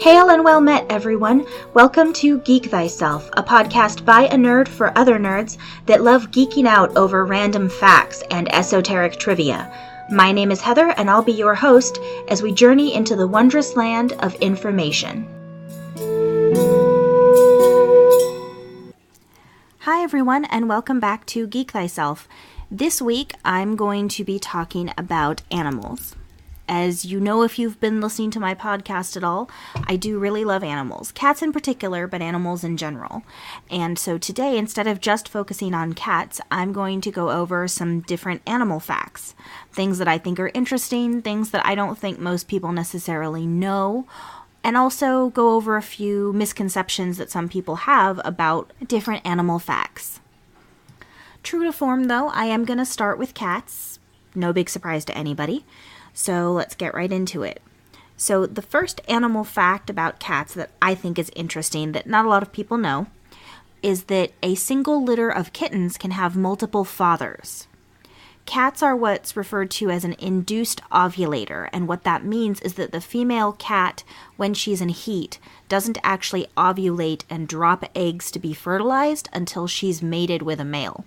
Hail and well met, everyone. Welcome to Geek Thyself, a podcast by a nerd for other nerds that love geeking out over random facts and esoteric trivia. My name is Heather, and I'll be your host as we journey into the wondrous land of information. Hi, everyone, and welcome back to Geek Thyself. This week, I'm going to be talking about animals. As you know, if you've been listening to my podcast at all, I do really love animals. Cats in particular, but animals in general. And so today, instead of just focusing on cats, I'm going to go over some different animal facts. Things that I think are interesting, things that I don't think most people necessarily know, and also go over a few misconceptions that some people have about different animal facts. True to form, though, I am going to start with cats. No big surprise to anybody. So let's get right into it. So the first animal fact about cats that I think is interesting that not a lot of people know is that a single litter of kittens can have multiple fathers. Cats are what's referred to as an induced ovulator, and what that means is that the female cat, when she's in heat, doesn't actually ovulate and drop eggs to be fertilized until she's mated with a male.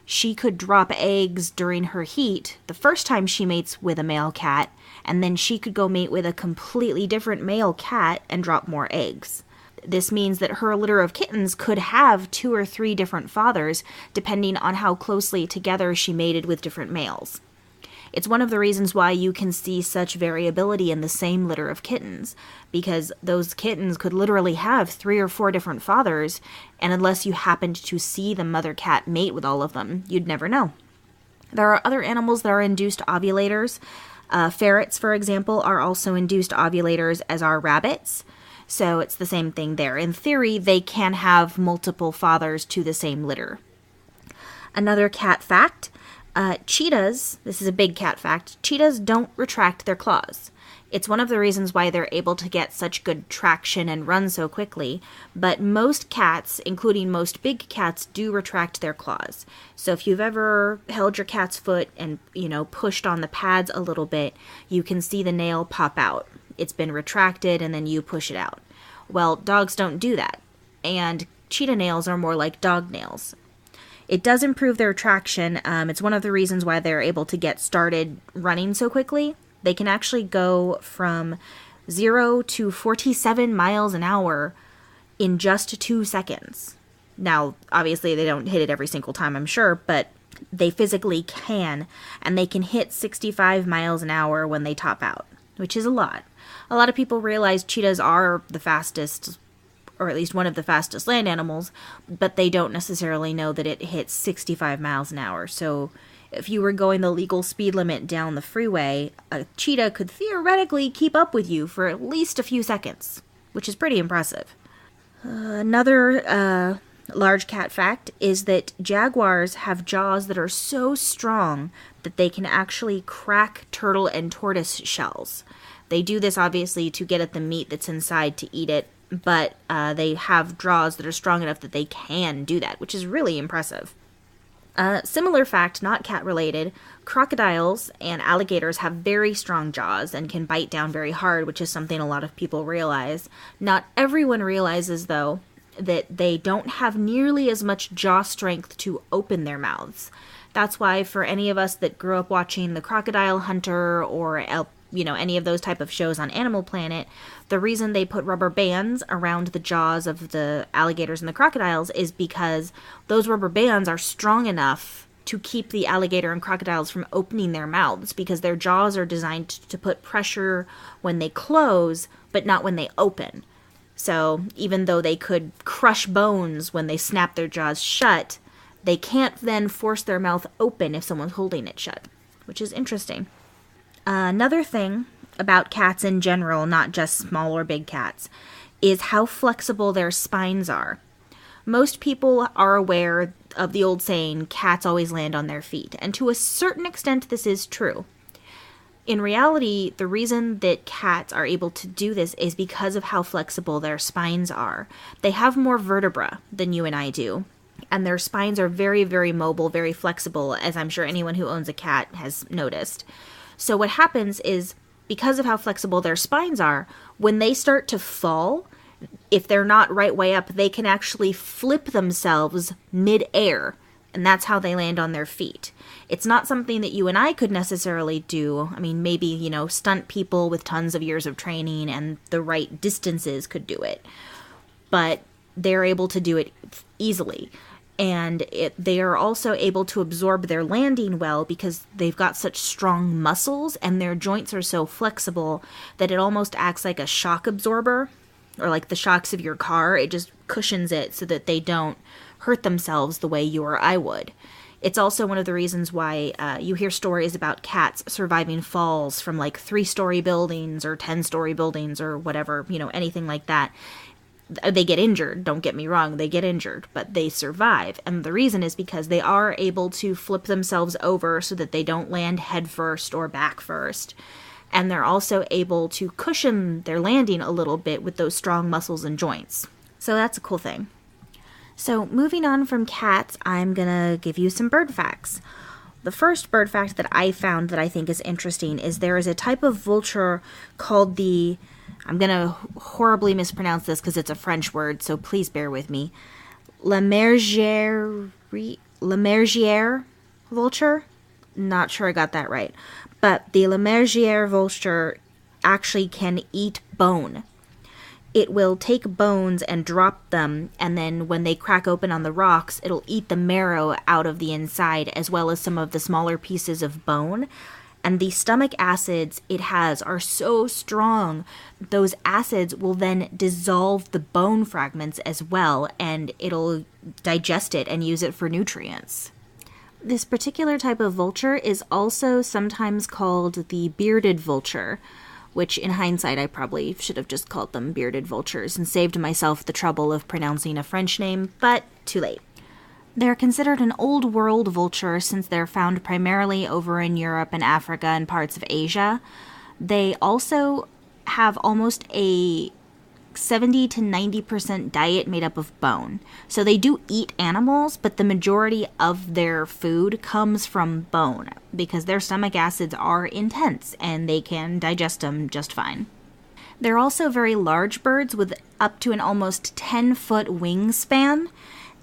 She could drop eggs during her heat the first time she mates with a male cat, and then she could go mate with a completely different male cat and drop more eggs. This means that her litter of kittens could have 2 or 3 different fathers, depending on how closely together she mated with different males. It's one of the reasons why you can see such variability in the same litter of kittens, because those kittens could literally have 3 or 4 different fathers, and unless you happened to see the mother cat mate with all of them, you'd never know. There are other animals that are induced ovulators. Ferrets, for example, are also induced ovulators, as are rabbits. So it's the same thing there. In theory, they can have multiple fathers to the same litter. Another cat fact. Cheetahs, this is a big cat fact, cheetahs don't retract their claws. It's one of the reasons why they're able to get such good traction and run so quickly, but most cats, including most big cats, do retract their claws. So if you've ever held your cat's foot and, pushed on the pads a little bit, you can see the nail pop out. It's been retracted and then you push it out. Well, dogs don't do that, and cheetah nails are more like dog nails. It does improve their traction. It's one of the reasons why they're able to get started running so quickly. They can actually go from 0 to 47 miles an hour in just 2 seconds. Now, obviously, they don't hit it every single time, I'm sure, but they physically can, and they can hit 65 miles an hour when they top out, which is a lot. A lot of people realize cheetahs are the fastest, or at least one of the fastest land animals, but they don't necessarily know that it hits 65 miles an hour. So if you were going the legal speed limit down the freeway, a cheetah could theoretically keep up with you for at least a few seconds, which is pretty impressive. Another large cat fact is that jaguars have jaws that are so strong that they can actually crack turtle and tortoise shells. They do this obviously to get at the meat that's inside to eat it, but they have jaws that are strong enough that they can do that, which is really impressive. Similar fact, not cat-related, crocodiles and alligators have very strong jaws and can bite down very hard, which is something a lot of people realize. Not everyone realizes, though, that they don't have nearly as much jaw strength to open their mouths. That's why for any of us that grew up watching The Crocodile Hunter or any of those type of shows on Animal Planet, the reason they put rubber bands around the jaws of the alligators and the crocodiles is because those rubber bands are strong enough to keep the alligator and crocodiles from opening their mouths, because their jaws are designed to put pressure when they close, but not when they open. So even though they could crush bones when they snap their jaws shut, they can't then force their mouth open if someone's holding it shut, which is interesting. Another thing about cats in general, not just small or big cats, is how flexible their spines are. Most people are aware of the old saying, cats always land on their feet, and to a certain extent this is true. In reality, the reason that cats are able to do this is because of how flexible their spines are. They have more vertebra than you and I do, and their spines are very, very mobile, very flexible, as I'm sure anyone who owns a cat has noticed. So what happens is because of how flexible their spines are, when they start to fall, if they're not right way up, they can actually flip themselves mid-air, and that's how they land on their feet. It's not something that you and I could necessarily do. I mean, maybe, stunt people with tons of years of training and the right distances could do it. But they're able to do it easily. And they are also able to absorb their landing well because they've got such strong muscles and their joints are so flexible that it almost acts like a shock absorber, or like the shocks of your car. It just cushions it so that they don't hurt themselves the way you or I would. It's also one of the reasons why you hear stories about cats surviving falls from like 3-story buildings or 10-story buildings or whatever, anything like that. They get injured, don't get me wrong, they get injured, but they survive. And the reason is because they are able to flip themselves over so that they don't land head first or back first. And they're also able to cushion their landing a little bit with those strong muscles and joints. So that's a cool thing. So moving on from cats, I'm going to give you some bird facts. The first bird fact that I found that I think is interesting is there is a type of vulture called the, I'm going to horribly mispronounce this because it's a French word, so please bear with me, La Mergière vulture? Not sure I got that right. But the La Mergière vulture actually can eat bone. It will take bones and drop them, and then when they crack open on the rocks, it'll eat the marrow out of the inside, as well as some of the smaller pieces of bone. And the stomach acids it has are so strong, those acids will then dissolve the bone fragments as well, and it'll digest it and use it for nutrients. This particular type of vulture is also sometimes called the bearded vulture, which in hindsight I probably should have just called them bearded vultures and saved myself the trouble of pronouncing a French name, but too late. They're considered an old world vulture since they're found primarily over in Europe and Africa and parts of Asia. They also have almost a 70 to 90% diet made up of bone. So they do eat animals, but the majority of their food comes from bone because their stomach acids are intense and they can digest them just fine. They're also very large birds with up to an almost 10-foot wingspan,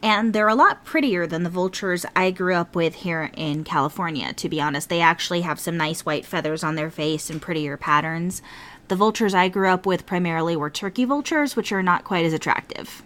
and they're a lot prettier than the vultures I grew up with here in California, to be honest. They actually have some nice white feathers on their face and prettier patterns. The vultures I grew up with primarily were turkey vultures, which are not quite as attractive.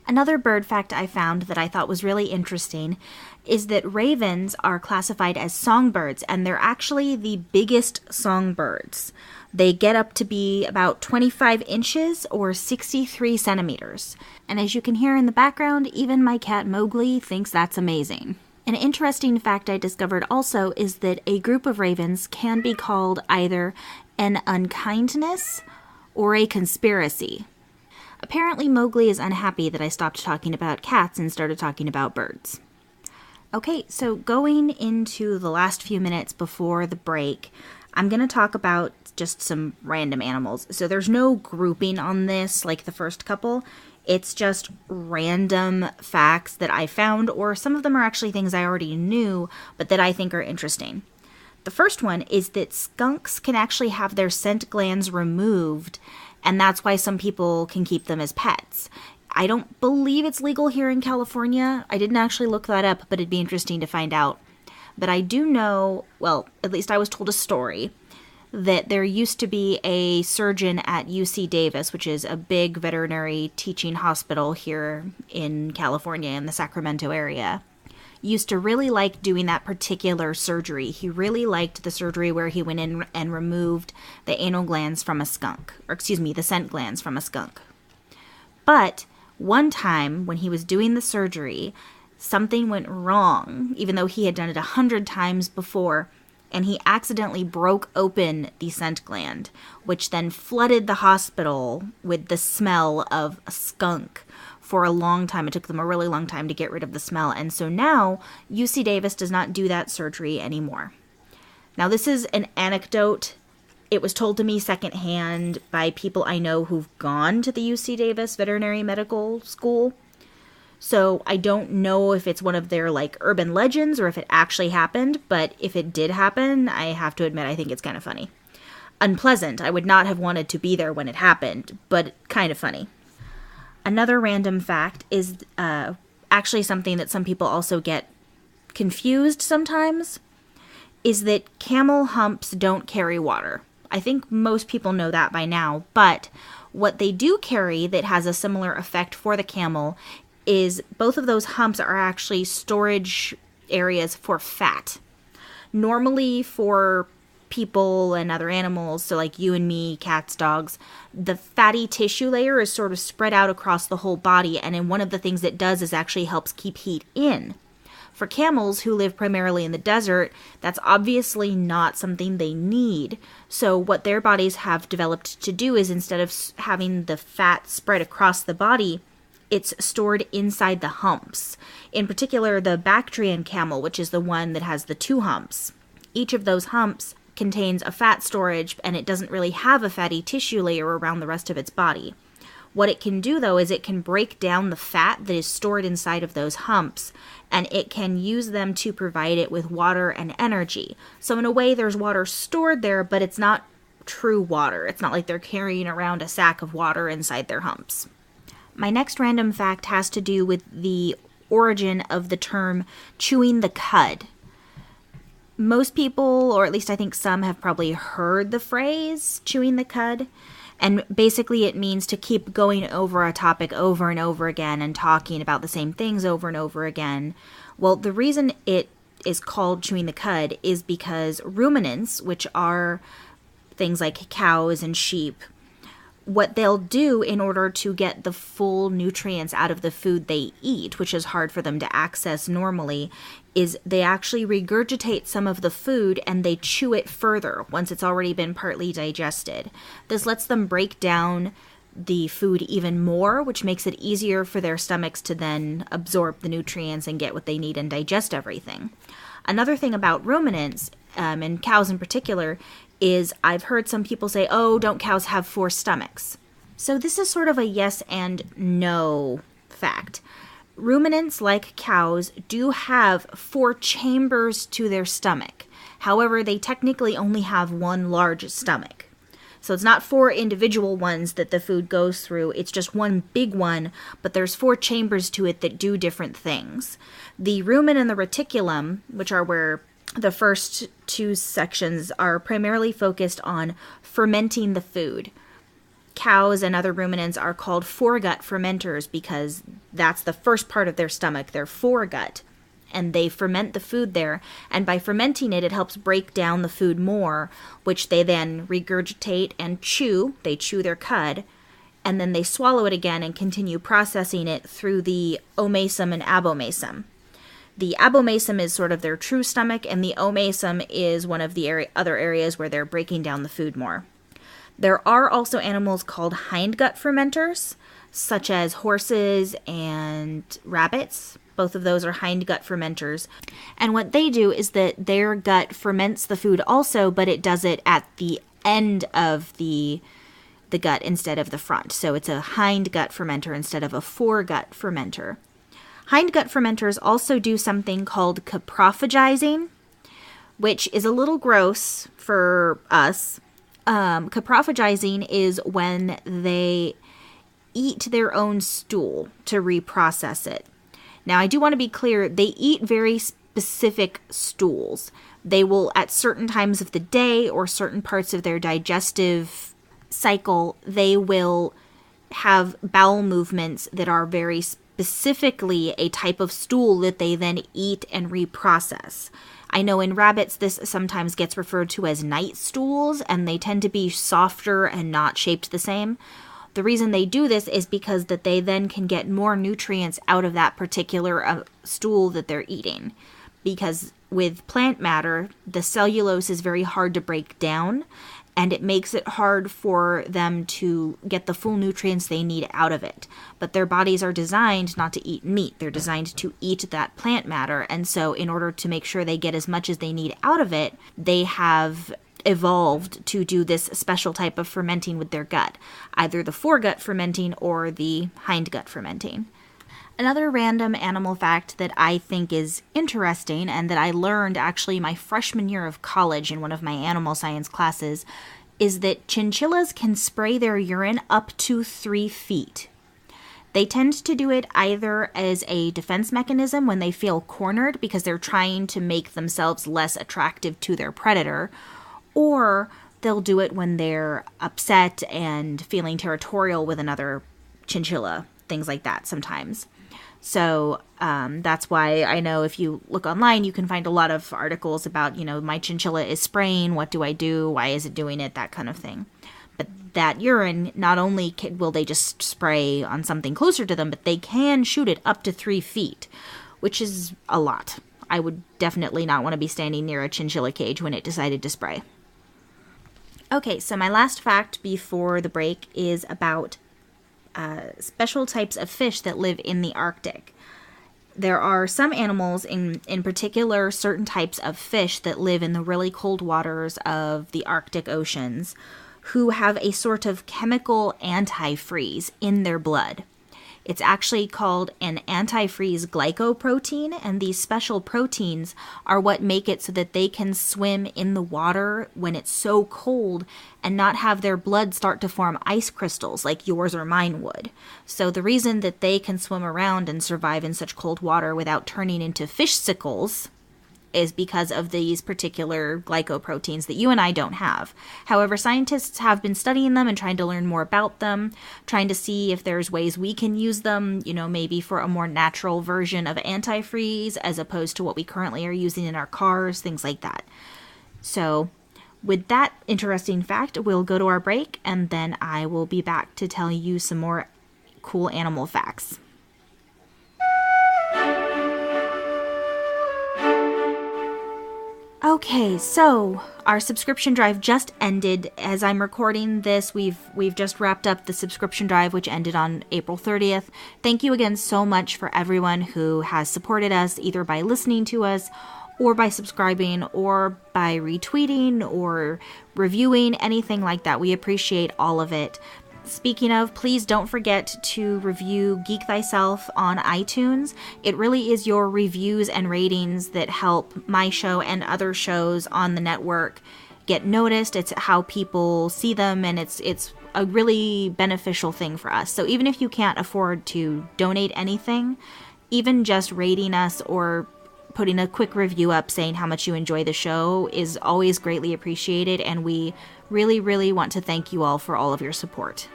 Another bird fact I found that I thought was really interesting is that ravens are classified as songbirds, and they're actually the biggest songbirds. They get up to be about 25 inches or 63 centimeters. And as you can hear in the background, even my cat Mowgli thinks that's amazing. An interesting fact I discovered also is that a group of ravens can be called either an unkindness or a conspiracy. Apparently Mowgli is unhappy that I stopped talking about cats and started talking about birds. Okay, so going into the last few minutes before the break, I'm going to talk about just some random animals. So there's no grouping on this like the first couple. It's just random facts that I found, or some of them are actually things I already knew, but that I think are interesting. The first one is that skunks can actually have their scent glands removed, and that's why some people can keep them as pets. I don't believe it's legal here in California. I didn't actually look that up, but it'd be interesting to find out. But I do know, well, at least I was told a story, that there used to be a surgeon at UC Davis, which is a big veterinary teaching hospital here in California in the Sacramento area. Used to really like doing that particular surgery. He really liked the surgery where he went in and removed the anal glands from a skunk, the scent glands from a skunk. But one time when he was doing the surgery, something went wrong, even though he had done it 100 times before, and he accidentally broke open the scent gland, which then flooded the hospital with the smell of a skunk for a long time. It took them a really long time to get rid of the smell, and so now UC Davis does not do that surgery anymore. Now this is an anecdote. It was told to me secondhand by people I know who've gone to the UC Davis Veterinary Medical School. So I don't know if it's one of their urban legends or if it actually happened, but if it did happen, I have to admit I think it's kind of funny. unpleasant. I would not have wanted to be there when it happened, but kind of funny. Another random fact is actually something that some people also get confused sometimes, is that camel humps don't carry water. I think most people know that by now, but what they do carry that has a similar effect for the camel is both of those humps are actually storage areas for fat. Normally for people and other animals, so like you and me, cats, dogs, the fatty tissue layer is sort of spread out across the whole body, and then one of the things it does is actually helps keep heat in. For camels who live primarily in the desert, that's obviously not something they need. So what their bodies have developed to do is instead of having the fat spread across the body, it's stored inside the humps. In particular, the Bactrian camel, which is the one that has the 2 humps. Each of those humps contains a fat storage, and it doesn't really have a fatty tissue layer around the rest of its body. What it can do, though, is it can break down the fat that is stored inside of those humps, and it can use them to provide it with water and energy. So in a way, there's water stored there, but it's not true water. It's not like they're carrying around a sack of water inside their humps. My next random fact has to do with the origin of the term chewing the cud. Most people, or at least I think some, have probably heard the phrase chewing the cud. And basically it means to keep going over a topic over and over again and talking about the same things over and over again. Well, the reason it is called chewing the cud is because ruminants, which are things like cows and sheep, what they'll do in order to get the full nutrients out of the food they eat, which is hard for them to access normally, is they actually regurgitate some of the food and they chew it further once it's already been partly digested. This lets them break down the food even more, which makes it easier for their stomachs to then absorb the nutrients and get what they need and digest everything. Another thing about ruminants, and cows in particular, is I've heard some people say, oh, don't cows have 4 stomachs? So this is sort of a yes and no fact. Ruminants, like cows, do have 4 chambers to their stomach. However, they technically only have 1 large stomach. So it's not 4 individual ones that the food goes through, it's just 1 big one, but there's 4 chambers to it that do different things. The rumen and the reticulum, which are where the first 2 sections are, primarily focused on fermenting the food. Cows and other ruminants are called foregut fermenters because that's the first part of their stomach, their foregut, and they ferment the food there, and by fermenting it, it helps break down the food more, which they then regurgitate and chew. They chew their cud, and then they swallow it again and continue processing it through the omasum and abomasum. The abomasum is sort of their true stomach, and the omasum is one of the other areas where they're breaking down the food more. There are also animals called hindgut fermenters, such as horses and rabbits. Both of those are hindgut fermenters. And what they do is that their gut ferments the food also, but it does it at the end of the gut instead of the front. So it's a hindgut fermenter instead of a foregut fermenter. Hindgut fermenters also do something called coprophagizing, which is a little gross for us. Coprophagizing is when they eat their own stool to reprocess it. Now, I do want to be clear, they eat very specific stools. They will, at certain times of the day or certain parts of their digestive cycle, they will have bowel movements that are very specifically a type of stool that they then eat and reprocess. I know in rabbits this sometimes gets referred to as night stools, and they tend to be softer and not shaped the same. The reason they do this is because that they then can get more nutrients out of that particular stool that they're eating. Because with plant matter, the cellulose is very hard to break down, and it makes it hard for them to get the full nutrients they need out of it. But their bodies are designed not to eat meat. They're designed to eat that plant matter, and so in order to make sure they get as much as they need out of it, they have evolved to do this special type of fermenting with their gut, either the foregut fermenting or the hindgut fermenting. Another random animal fact that I think is interesting and that I learned actually my freshman year of college in one of my animal science classes is that chinchillas can spray their urine up to 3 feet. They tend to do it either as a defense mechanism when they feel cornered because they're trying to make themselves less attractive to their predator, or they'll do it when they're upset and feeling territorial with another chinchilla, things like that sometimes. So that's why I know if you look online, you can find a lot of articles about, my chinchilla is spraying, what do I do, why is it doing it, that kind of thing. But that urine, not only will they just spray on something closer to them, but they can shoot it up to 3 feet, which is a lot. I would definitely not want to be standing near a chinchilla cage when it decided to spray. Okay, so my last fact before the break is about special types of fish that live in the Arctic. There are some animals, in particular certain types of fish that live in the really cold waters of the Arctic oceans, who have a sort of chemical antifreeze in their blood. It's actually called an antifreeze glycoprotein, and these special proteins are what make it so that they can swim in the water when it's so cold and not have their blood start to form ice crystals like yours or mine would. So the reason that they can swim around and survive in such cold water without turning into fish sickles is because of these particular glycoproteins that you and I don't have. However, scientists have been studying them and trying to learn more about them, trying to see if there's ways we can use them, maybe for a more natural version of antifreeze as opposed to what we currently are using in our cars, things like that. So with that interesting fact, we'll go to our break, and then I will be back to tell you some more cool animal facts. Okay, so our subscription drive just ended. As I'm recording this, we've just wrapped up the subscription drive, which ended on April 30th. Thank you again so much for everyone who has supported us, either by listening to us, or by subscribing, or by retweeting, or reviewing, anything like that. We appreciate all of it. Speaking of, please don't forget to review Geek Thyself on iTunes. It really is your reviews and ratings that help my show and other shows on the network get noticed. It's how people see them, and it's a really beneficial thing for us. So even if you can't afford to donate anything, even just rating us or putting a quick review up saying how much you enjoy the show is always greatly appreciated, and we really, really want to thank you all for all of your support.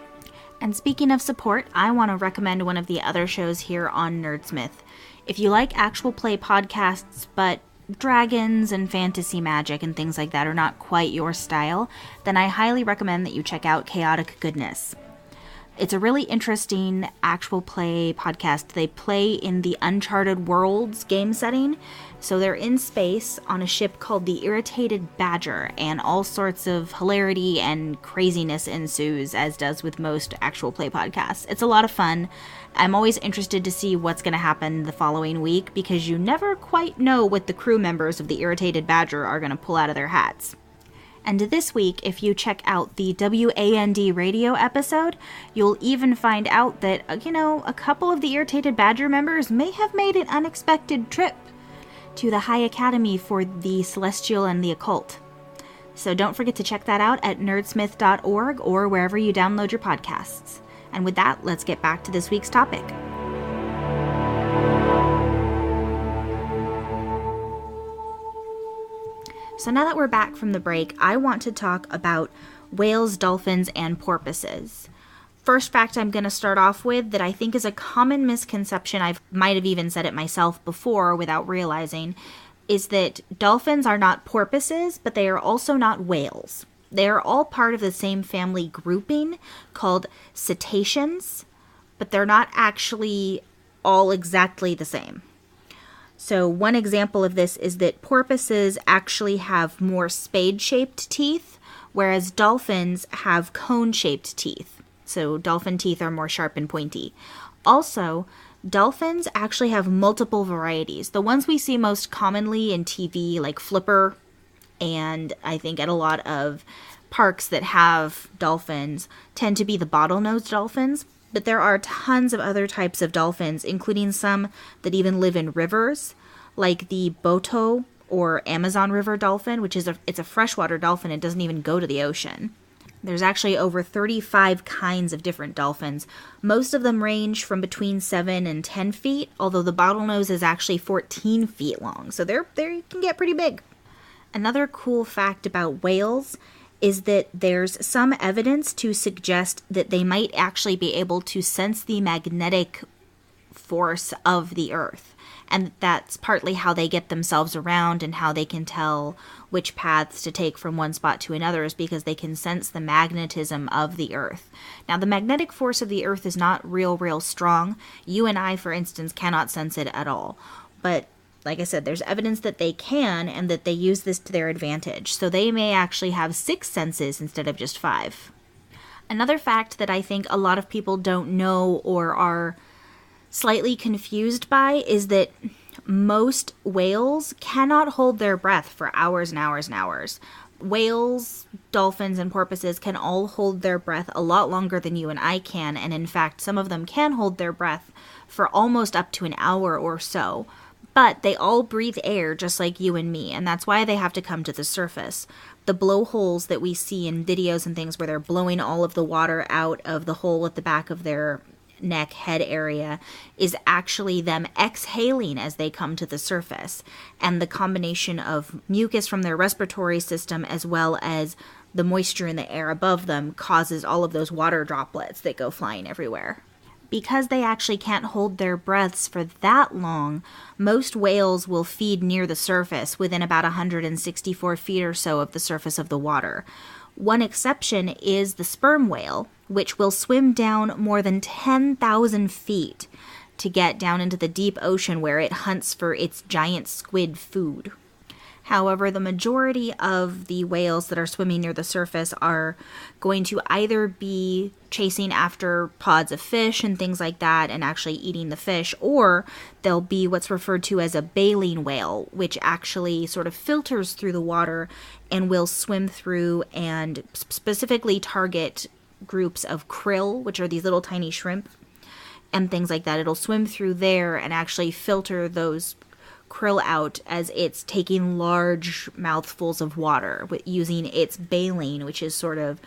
And speaking of support, I want to recommend one of the other shows here on Nerdsmith. If you like actual play podcasts, but dragons and fantasy magic and things like that are not quite your style, then I highly recommend that you check out Chaotic Goodness. It's a really interesting actual play podcast. They play in the Uncharted Worlds game setting. So they're in space on a ship called the Irritated Badger, and all sorts of hilarity and craziness ensues, as does with most actual play podcasts. It's a lot of fun. I'm always interested to see what's going to happen the following week, because you never quite know what the crew members of the Irritated Badger are going to pull out of their hats. And this week, if you check out the WAND radio episode, you'll even find out that, a couple of the Irritated Badger members may have made an unexpected trip to the High Academy for the Celestial and the Occult. So don't forget to check that out at nerdsmith.org or wherever you download your podcasts. And with that, let's get back to this week's topic. So now that we're back from the break, I want to talk about whales, dolphins, and porpoises. First fact I'm going to start off with that I think is a common misconception, I might have even said it myself before without realizing, is that dolphins are not porpoises, but they are also not whales. They are all part of the same family grouping called cetaceans, but they're not actually all exactly the same. So one example of this is that porpoises actually have more spade-shaped teeth, whereas dolphins have cone-shaped teeth. So dolphin teeth are more sharp and pointy. Also, dolphins actually have multiple varieties. The ones we see most commonly in TV, like Flipper, and I think at a lot of parks that have dolphins, tend to be the bottlenose dolphins. But there are tons of other types of dolphins, including some that even live in rivers, like the Boto or Amazon River dolphin, which is it's a freshwater dolphin. It doesn't even go to the ocean. There's actually over 35 kinds of different dolphins. Most of them range from between 7 and 10 feet, although the bottlenose is actually 14 feet long, so they can get pretty big. Another cool fact about whales is that there's some evidence to suggest that they might actually be able to sense the magnetic force of the Earth. And that's partly how they get themselves around and how they can tell which paths to take from one spot to another, is because they can sense the magnetism of the Earth. Now, the magnetic force of the Earth is not real strong. You and I, for instance, cannot sense it at all. But like I said, there's evidence that they can, and that they use this to their advantage. So they may actually have 6 senses instead of just 5. Another fact that I think a lot of people don't know or are slightly confused by is that most whales cannot hold their breath for hours and hours and hours. Whales, dolphins, and porpoises can all hold their breath a lot longer than you and I can, and in fact, some of them can hold their breath for almost up to an hour or so. But they all breathe air just like you and me, and that's why they have to come to the surface. The blowholes that we see in videos and things where they're blowing all of the water out of the hole at the back of their neck, head area, is actually them exhaling as they come to the surface. And the combination of mucus from their respiratory system as well as the moisture in the air above them causes all of those water droplets that go flying everywhere. Because they actually can't hold their breaths for that long, most whales will feed near the surface within about 164 feet or so of the surface of the water. One exception is the sperm whale, which will swim down more than 10,000 feet to get down into the deep ocean where it hunts for its giant squid food. However, the majority of the whales that are swimming near the surface are going to either be chasing after pods of fish and things like that and actually eating the fish, or they'll be what's referred to as a baleen whale, which actually sort of filters through the water and will swim through and specifically target groups of krill, which are these little tiny shrimp, and things like that. It'll swim through there and actually filter those krill out as it's taking large mouthfuls of water using its baleen, which is sort of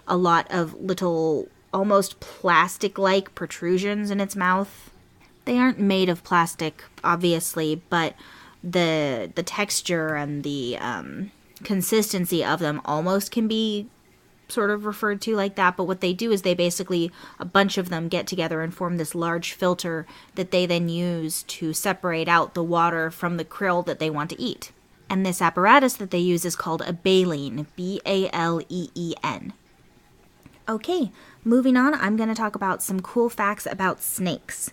a lot of little almost plastic-like protrusions in its mouth. They aren't made of plastic, obviously, but the texture and the consistency of them almost can be sort of referred to like that. But what they do is they basically, a bunch of them get together and form this large filter that they then use to separate out the water from the krill that they want to eat. And this apparatus that they use is called a baleen, B-A-L-E-E-N. Okay, moving on, I'm going to talk about some cool facts about snakes.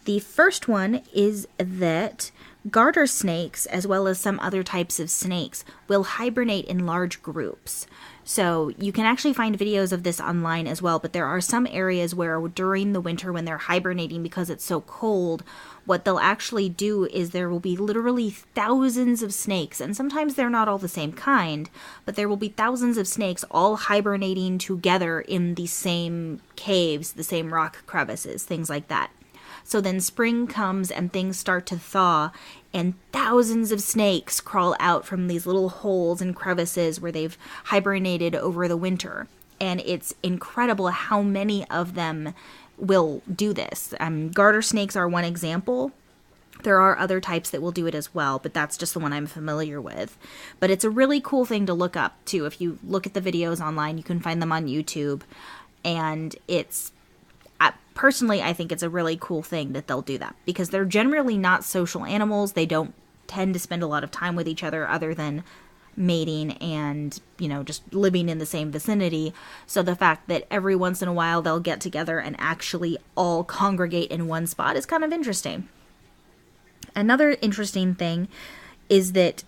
The first one is that garter snakes, as well as some other types of snakes, will hibernate in large groups. So you can actually find videos of this online as well, but there are some areas where during the winter when they're hibernating because it's so cold, what they'll actually do is there will be literally thousands of snakes, and sometimes they're not all the same kind, but there will be thousands of snakes all hibernating together in the same caves, the same rock crevices, things like that. So then spring comes and things start to thaw, and thousands of snakes crawl out from these little holes and crevices where they've hibernated over the winter. And it's incredible how many of them will do this. Garter snakes are one example. There are other types that will do it as well, but that's just the one I'm familiar with. But it's a really cool thing to look up, too. If you look at the videos online, you can find them on YouTube. And it's personally, I think it's a really cool thing that they'll do that, because they're generally not social animals. They don't tend to spend a lot of time with each other than mating and, just living in the same vicinity. So the fact that every once in a while they'll get together and actually all congregate in one spot is kind of interesting. Another interesting thing is that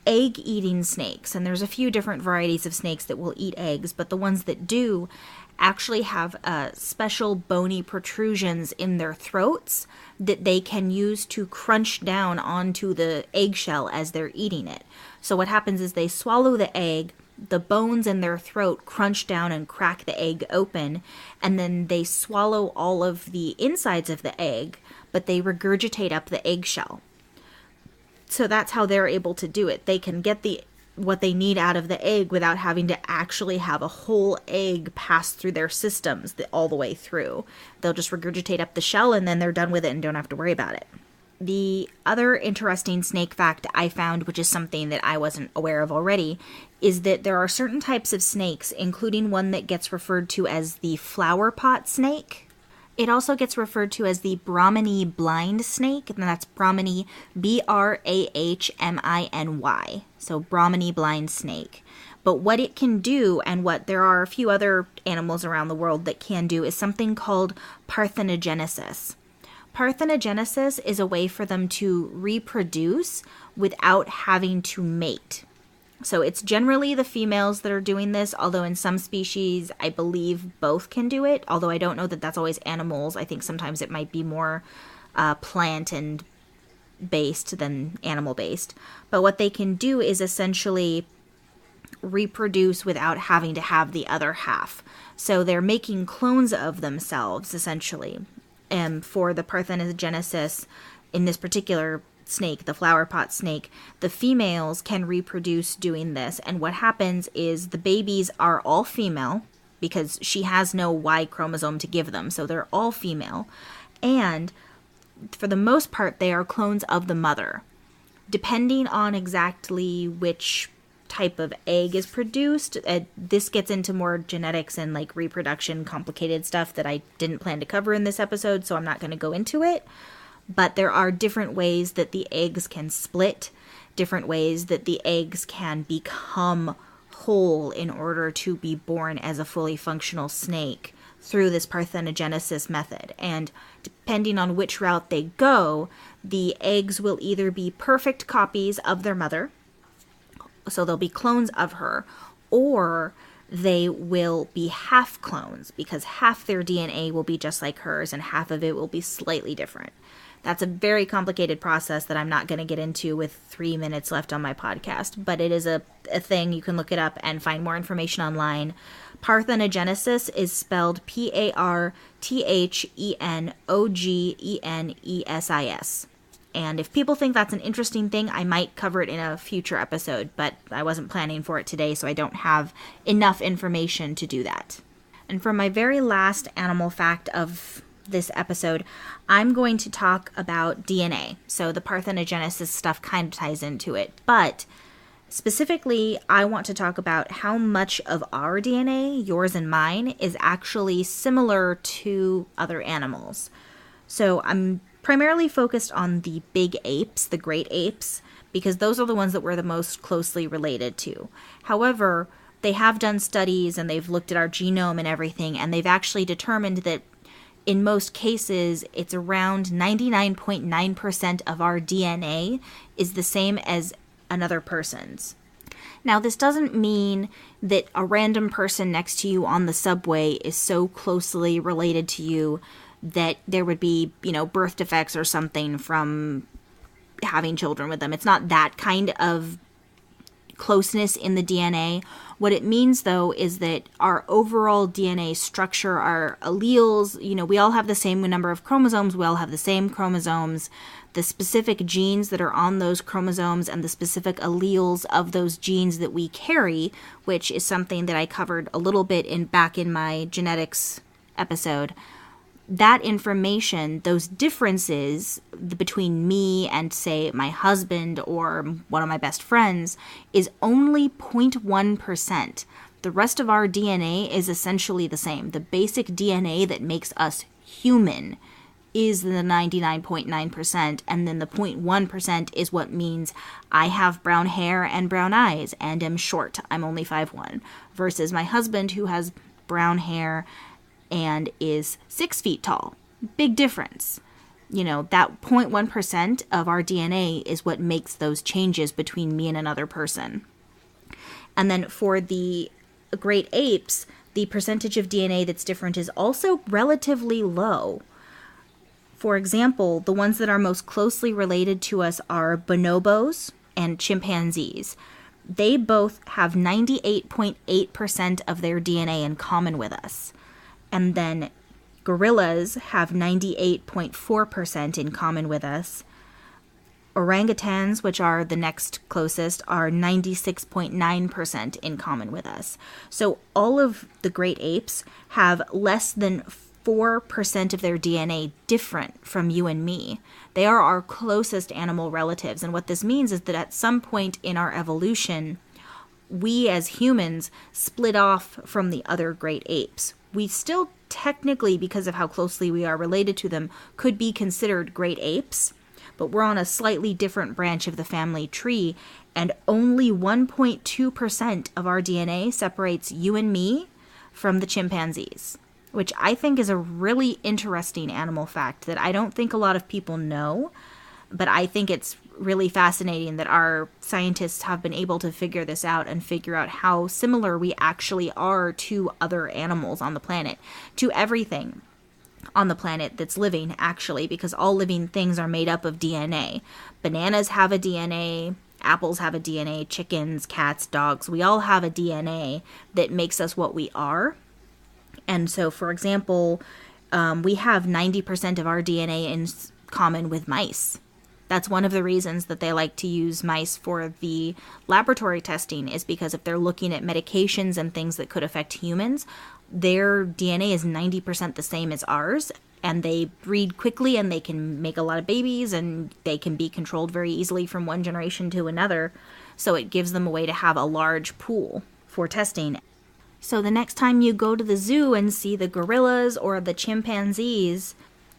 egg-eating snakes, and there's a few different varieties of snakes that will eat eggs, but the ones that do actually have special bony protrusions in their throats that they can use to crunch down onto the eggshell as they're eating it. So what happens is they swallow the egg, the bones in their throat crunch down and crack the egg open, and then they swallow all of the insides of the egg, but they regurgitate up the eggshell. So that's how they're able to do it. They can get the what they need out of the egg without having to actually have a whole egg pass through their systems all the way through. They'll just regurgitate up the shell and then they're done with it and don't have to worry about it. The other interesting snake fact I found, which is something that I wasn't aware of already, is that there are certain types of snakes, including one that gets referred to as the flower pot snake. It also gets referred to as the Brahminy blind snake, and that's Brahminy, Brahminy. So Brahminy blind snake. But what it can do, and what there are a few other animals around the world that can do, is something called parthenogenesis. Parthenogenesis is a way for them to reproduce without having to mate. So it's generally the females that are doing this, although in some species, I believe both can do it, although I don't know that that's always animals. I think sometimes it might be more plant and based than animal based. But what they can do is essentially reproduce without having to have the other half. So they're making clones of themselves, essentially. For the parthenogenesis in this particular snake, the flower pot snake, the females can reproduce doing this. And what happens is the babies are all female because she has no Y chromosome to give them. So they're all female. And for the most part, they are clones of the mother. Depending on exactly which type of egg is produced, this gets into more genetics and like reproduction complicated stuff that I didn't plan to cover in this episode, so I'm not going to go into it. But there are different ways that the eggs can split, different ways that the eggs can become whole in order to be born as a fully functional snake through this parthenogenesis method. And depending on which route they go, the eggs will either be perfect copies of their mother, so they'll be clones of her, or they will be half clones because half their DNA will be just like hers and half of it will be slightly different. That's a very complicated process that I'm not going to get into with 3 minutes left on my podcast, but it is a thing. You can look it up and find more information online. Parthenogenesis is spelled Parthenogenesis. And if people think that's an interesting thing, I might cover it in a future episode, but I wasn't planning for it today, so I don't have enough information to do that. And for my very last animal fact of this episode, I'm going to talk about DNA. So the parthenogenesis stuff kind of ties into it, but specifically, I want to talk about how much of our DNA, yours and mine, is actually similar to other animals. So I'm primarily focused on the big apes, the great apes, because those are the ones that we're the most closely related to. However, they have done studies and they've looked at our genome and everything, and they've actually determined that in most cases, it's around 99.9% of our DNA is the same as another person's. Now, this doesn't mean that a random person next to you on the subway is so closely related to you that there would be, birth defects or something from having children with them. It's not that kind of closeness in the DNA. What it means, though, is that our overall DNA structure, our alleles, we all have the same number of chromosomes. We all have the same chromosomes. The specific genes that are on those chromosomes and the specific alleles of those genes that we carry, which is something that I covered a little bit back in my genetics episode. That information, those differences between me and, say, my husband or one of my best friends is only 0.1%. The rest of our DNA is essentially the same. The basic DNA that makes us human is the 99.9%, and then the 0.1% is what means I have brown hair and brown eyes and am short. I'm only 5'1", versus my husband who has brown hair and is 6 feet tall. Big difference. That 0.1% of our DNA is what makes those changes between me and another person. And then for the great apes, the percentage of DNA that's different is also relatively low. For example, the ones that are most closely related to us are bonobos and chimpanzees. They both have 98.8% of their DNA in common with us. And then gorillas have 98.4% in common with us. Orangutans, which are the next closest, are 96.9% in common with us. So all of the great apes have less than 4% of their DNA different from you and me. They are our closest animal relatives. And what this means is that at some point in our evolution, we as humans split off from the other great apes. We still technically, because of how closely we are related to them, could be considered great apes, but we're on a slightly different branch of the family tree, and only 1.2% of our DNA separates you and me from the chimpanzees, which I think is a really interesting animal fact that I don't think a lot of people know, but I think it's really fascinating that our scientists have been able to figure this out and figure out how similar we actually are to other animals on the planet, to everything on the planet that's living, actually, because all living things are made up of DNA. Bananas have a DNA, apples have a DNA, chickens, cats, dogs, we all have a DNA that makes us what we are. And so, for example, we have 90% of our DNA in common with mice. That's one of the reasons that they like to use mice for the laboratory testing, is because if they're looking at medications and things that could affect humans, their DNA is 90% the same as ours, and they breed quickly and they can make a lot of babies and they can be controlled very easily from one generation to another. So it gives them a way to have a large pool for testing. So the next time you go to the zoo and see the gorillas or the chimpanzees,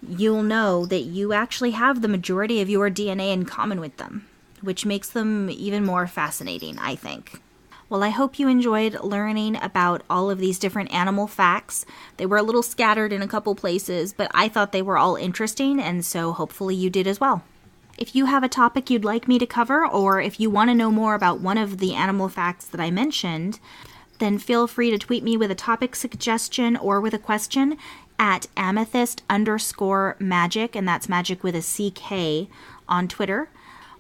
you'll know that you actually have the majority of your DNA in common with them, which makes them even more fascinating, I think. Well, I hope you enjoyed learning about all of these different animal facts. They were a little scattered in a couple places, but I thought they were all interesting, and so hopefully you did as well. If you have a topic you'd like me to cover, or if you want to know more about one of the animal facts that I mentioned, then feel free to tweet me with a topic suggestion or with a question at amethyst_magic, and that's magic with a CK, on Twitter.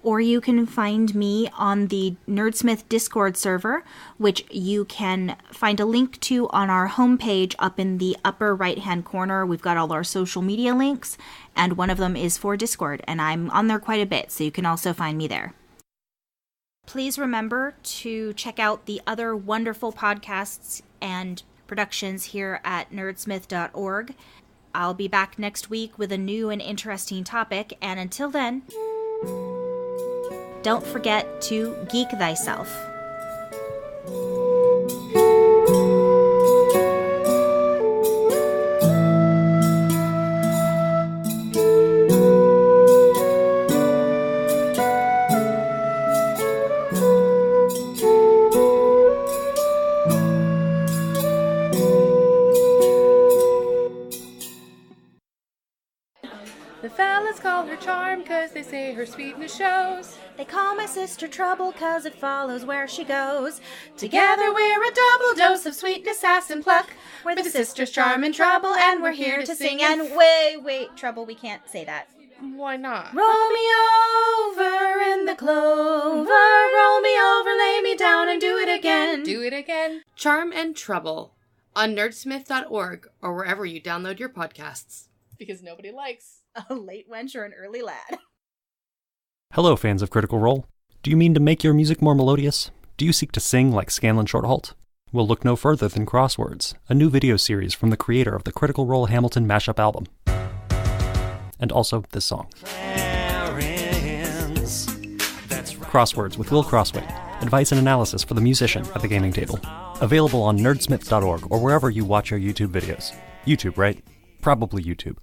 Or you can find me on the Nerdsmith Discord server, which you can find a link to on our homepage up in the upper right-hand corner. We've got all our social media links, and one of them is for Discord, and I'm on there quite a bit, so you can also find me there. Please remember to check out the other wonderful podcasts and productions here at nerdsmith.org. I'll be back next week with a new and interesting topic, and until then, don't forget to geek thyself. The fellas call her charm 'cause they say her sweetness shows. They call my sister trouble 'cause it follows where she goes. Together we're a double dose of sweetness, sass, and pluck. We're the sisters Charm and Trouble, and we're here to sing and... Wait, Trouble, we can't say that. Why not? Roll me over in the clover, roll me over, lay me down, and do it again. Do it again. Charm and Trouble on nerdsmith.org or wherever you download your podcasts. Because nobody likes a late wench or an early lad. Hello, fans of Critical Role. Do you mean to make your music more melodious? Do you seek to sing like Scanlan Shorthalt? Well, look no further than Crosswords, a new video series from the creator of the Critical Role Hamilton mashup album. And also this song. Crosswords with Will Crossway. Advice and analysis for the musician at the gaming table. Available on nerdsmith.org or wherever you watch your YouTube videos. YouTube, right? Probably YouTube.